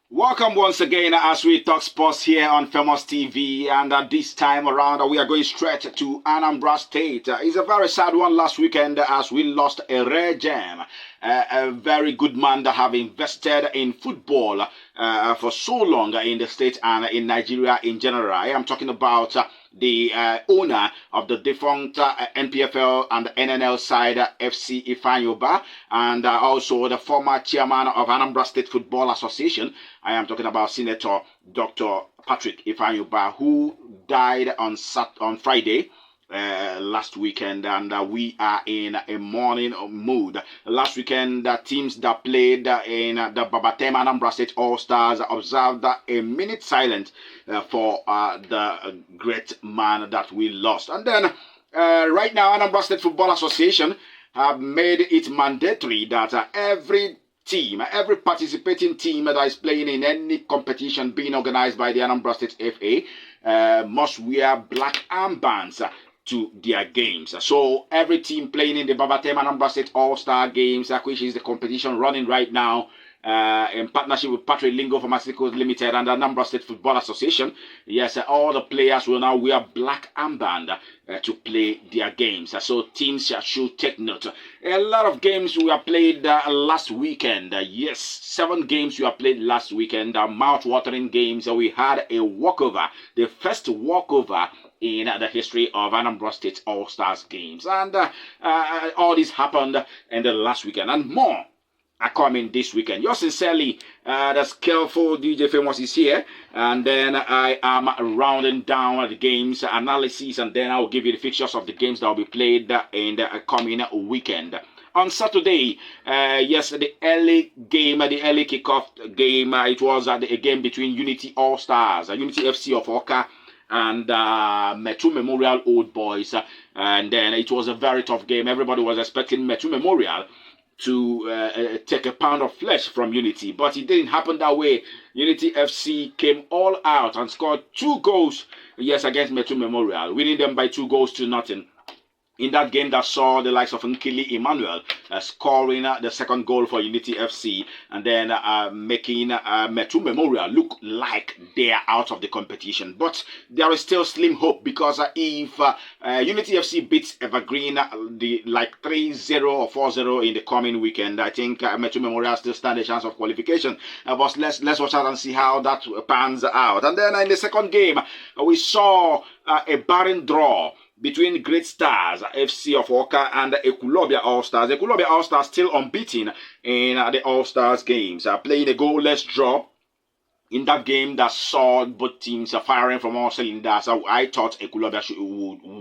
Welcome once again as we talk sports here on Famous TV, and this time around we are going straight to Anambra State. It's a very sad one last weekend as we lost a rare gem, a very good man that have invested in football for so long in the state and in Nigeria in general. I am talking about the owner of the defunct NPFL and NNL side, FC Ifanyoba, and also the former chairman of Anambra State Football Association. I am talking about Senator Dr. Patrick Ifanyoba, who died on Friday last weekend, and we are in a mourning mood. Last weekend, the teams that played in the BABATEM Anambra State All-Stars observed a minute silence for the great man that we lost. And then right now, Anambra State Football Association have made it mandatory that every participating team that is playing in any competition being organized by the Anambra State FA must wear black armbands to their games. So every team playing in the BABATEM Anambra State All-Star Games, which is the competition running right now in partnership with Patrick Lingo Pharmaceuticals Limited and the Anambra State Football Association, yes, all the players will now wear black armband to play their games. So teams should take note. A lot of games were played last weekend. Yes, 7 games were played last weekend. Mouth-watering games. We had a walkover, the first walkover in the history of Anambra State All-Stars games. And all this happened in the last weekend and more are coming this weekend. Yours sincerely, the skillful DJ Famous is here, and then I am rounding down the games analysis, and then I'll give you the fixtures of the games that will be played in the coming weekend. On Saturday, yes, the early kickoff game, it was a game between Unity All-Stars, Unity FC of Oka, and Metu Memorial Old Boys, and then it was a very tough game. Everybody was expecting Metu Memorial to take a pound of flesh from Unity, but it didn't happen that way. Unity FC came all out and scored 2 goals, yes, against Metu Memorial, winning them by 2-0. In that game that saw the likes of Nkili Emmanuel scoring the second goal for Unity FC, and then making Metu Memorial look like they are out of the competition. But there is still slim hope, because if Unity FC beats Evergreen like 3-0 or 4-0 in the coming weekend, I think Metu Memorial still stand a chance of qualification. But let's watch out and see how that pans out. And then in the second game, we saw a barren draw between Great Stars FC of Oka and Ekulobia All-Stars. Ekulobia All-Stars still unbeaten in the All-Stars games, playing a goalless draw in that game that saw both teams firing from all cylinders. I thought Ekulobia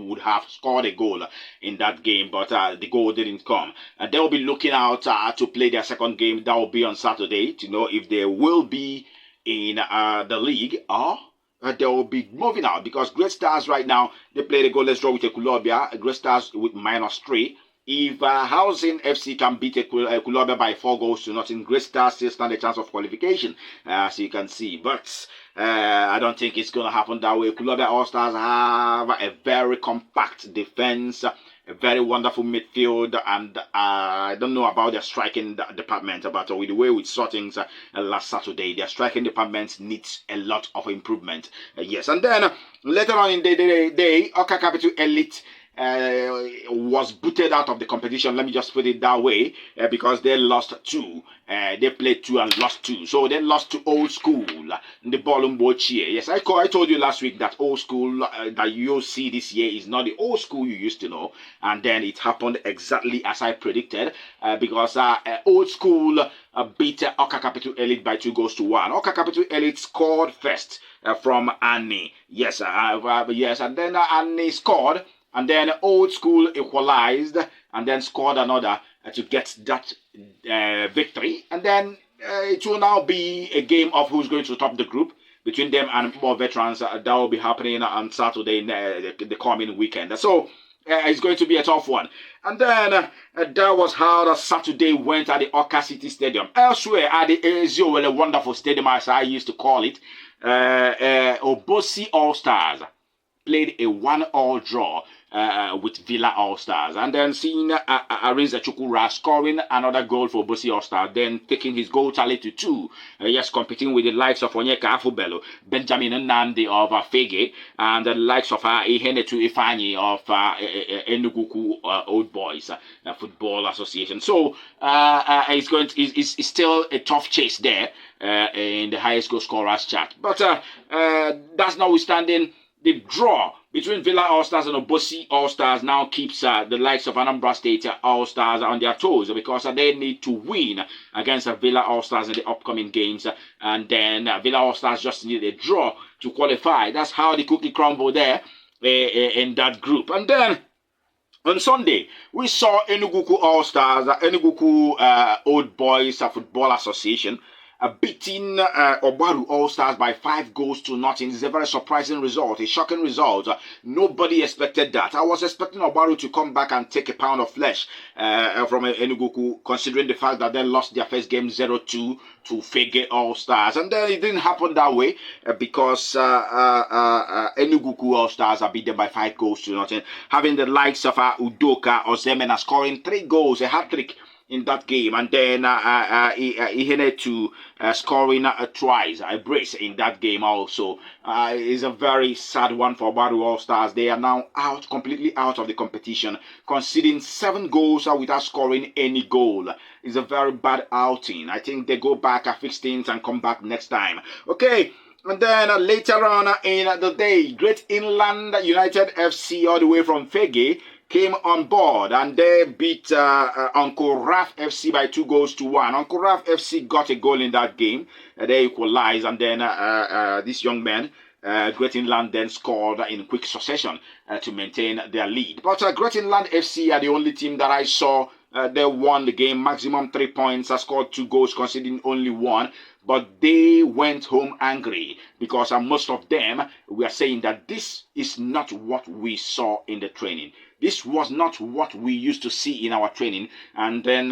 would have scored a goal in that game, but the goal didn't come. They will be looking out to play their second game. That will be on Saturday, to know if they will be in the league or they will be moving out, because Great Stars right now, they play the goalless draw with Ekulobia. Great Stars with -3. If Housing FC can beat Ekulobia by 4-0, Great Stars still stand a chance of qualification, as you can see. But I don't think it's going to happen that way. Ekulobia All-Stars have a very compact defense, a very wonderful midfield, and I don't know about their striking department, but with the way we saw things last Saturday, their striking department needs a lot of improvement. Yes, and then later on in the day, Oka Capital Elite was booted out of the competition. Let me just put it that way, because they lost 2. They played 2 and lost 2. So they lost to Old School, the Bolumbo Cheer. Yes, I told you last week that Old School that you'll see this year is not the Old School you used to know. And then it happened exactly as I predicted, because Old School beat Oka Capital Elite by 2-1. Oka Capital Elite scored first from Annie. Yes, yes, and then Annie scored. And then Old School equalized and then scored another to get that victory. And then it will now be a game of who's going to top the group between them and more veterans. That will be happening on Saturday, the coming weekend. So it's going to be a tough one. And then that was how the Saturday went at the Oka City Stadium. Elsewhere at the Ezio, a wonderful stadium as I used to call it, Obosi All-Stars played a 1-1 draw with Villa All Stars, and then seeing Arinze Chukwura scoring another goal for Bosi All Stars, then taking his goal tally to 2. Yes, competing with the likes of Onyeka Afubelo, Benjamin Nnamdi of Fege, and the likes of Ihenetu Ifeanyi of Enugu Old Boys Football Association. So it's still a tough chase there in the highest goal scorers chart. But that's notwithstanding, the draw between Villa All-Stars and Obosi All-Stars now keeps the likes of Anambra State All-Stars on their toes, because they need to win against Villa All-Stars in the upcoming games, and then Villa All-Stars just need a draw to qualify. That's how the cookie crumble there in that group. And then on Sunday, we saw Enugu All-Stars, Enugu Old Boys Football Association, beating Obaru All-Stars by 5-0. It's a very surprising result, a shocking result. Nobody expected that. I was expecting Obaru to come back and take a pound of flesh from Enugu, considering the fact that they lost their first game 0-2 to Fege All-Stars. And then it didn't happen that way because Enugu All-Stars are beaten by 5-0, having the likes of Udoka Ozemena scoring 3 goals, a hat-trick in that game, and then Ihenetu scoring twice, a brace in that game also. Is a very sad one for Obaru All-Stars. They are now completely out of the competition, conceding 7 goals without scoring any goal. It's a very bad outing. I think they go back, fix things, and come back next time. Okay. And then later on in the day, Great Inland United FC, all the way from Fege, came on board, and they beat Uncle Raf FC by 2-1. Uncle Raf FC got a goal in that game. They equalized, and then this young man, Great Inland, then scored in quick succession to maintain their lead. But Great Inland FC are the only team that I saw. They won the game, maximum 3 points, scored 2 goals, conceding only 1. But they went home angry because most of them were saying that this is not what we saw in the training. This was not what we used to see in our training, and then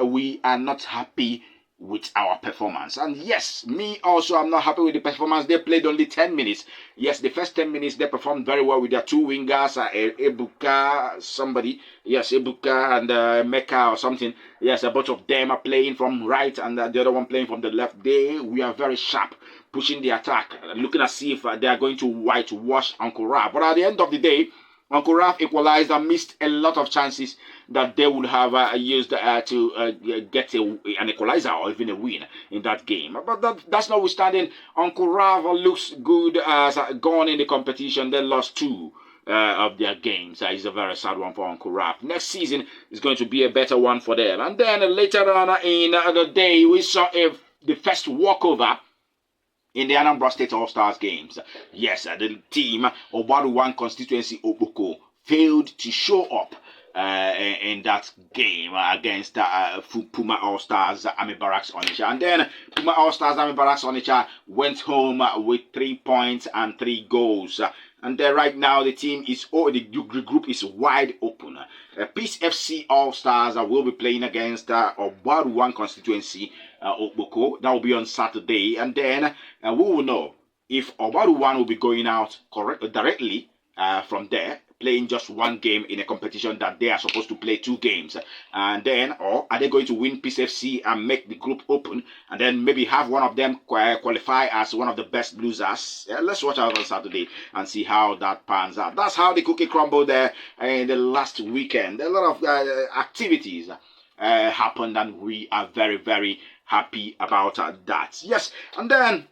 we are not happy with our performance. And yes, me also, I'm not happy with the performance. They played only 10 minutes. Yes, the first 10 minutes they performed very well with their 2 wingers, Ebuka, somebody, yes, Ebuka and Mecca or something. Yes, a bunch of them are playing from right and the other one playing from the left. We are very sharp, pushing the attack, looking to see if they are going to whitewash Uncle Rab. But at the end of the day, Uncle Raf equalized and missed a lot of chances that they would have used to get an equalizer or even a win in that game. But that's notwithstanding, Uncle Raf looks good as gone in the competition. They lost 2 of their games. It's a very sad one for Uncle Raf. Next season is going to be a better one for them. And then later on in the day, we saw the first walkover in the Anambra State All-Stars games. Yes, the team of One constituency Oboko failed to show up in that game against Puma All-Stars Army Barracks Onitsha. And then Puma All-Stars Army Barracks Onitsha went home with 3 points and 3 goals. And right now the team is, the group is wide open. Peace FC All-Stars will be playing against One constituency Oboko. That will be on Saturday, and then we will know if One will be going out directly from there, playing just 1 game in a competition that they are supposed to play 2 games, and then, or are they going to win Peace FC and make the group open, and then maybe have one of them qualify as one of the best losers? Let's watch out on Saturday and see how that pans out. That's how the cookie crumbled there in the last weekend. A lot of activities happened, and we are very, very happy about that. Yes, and then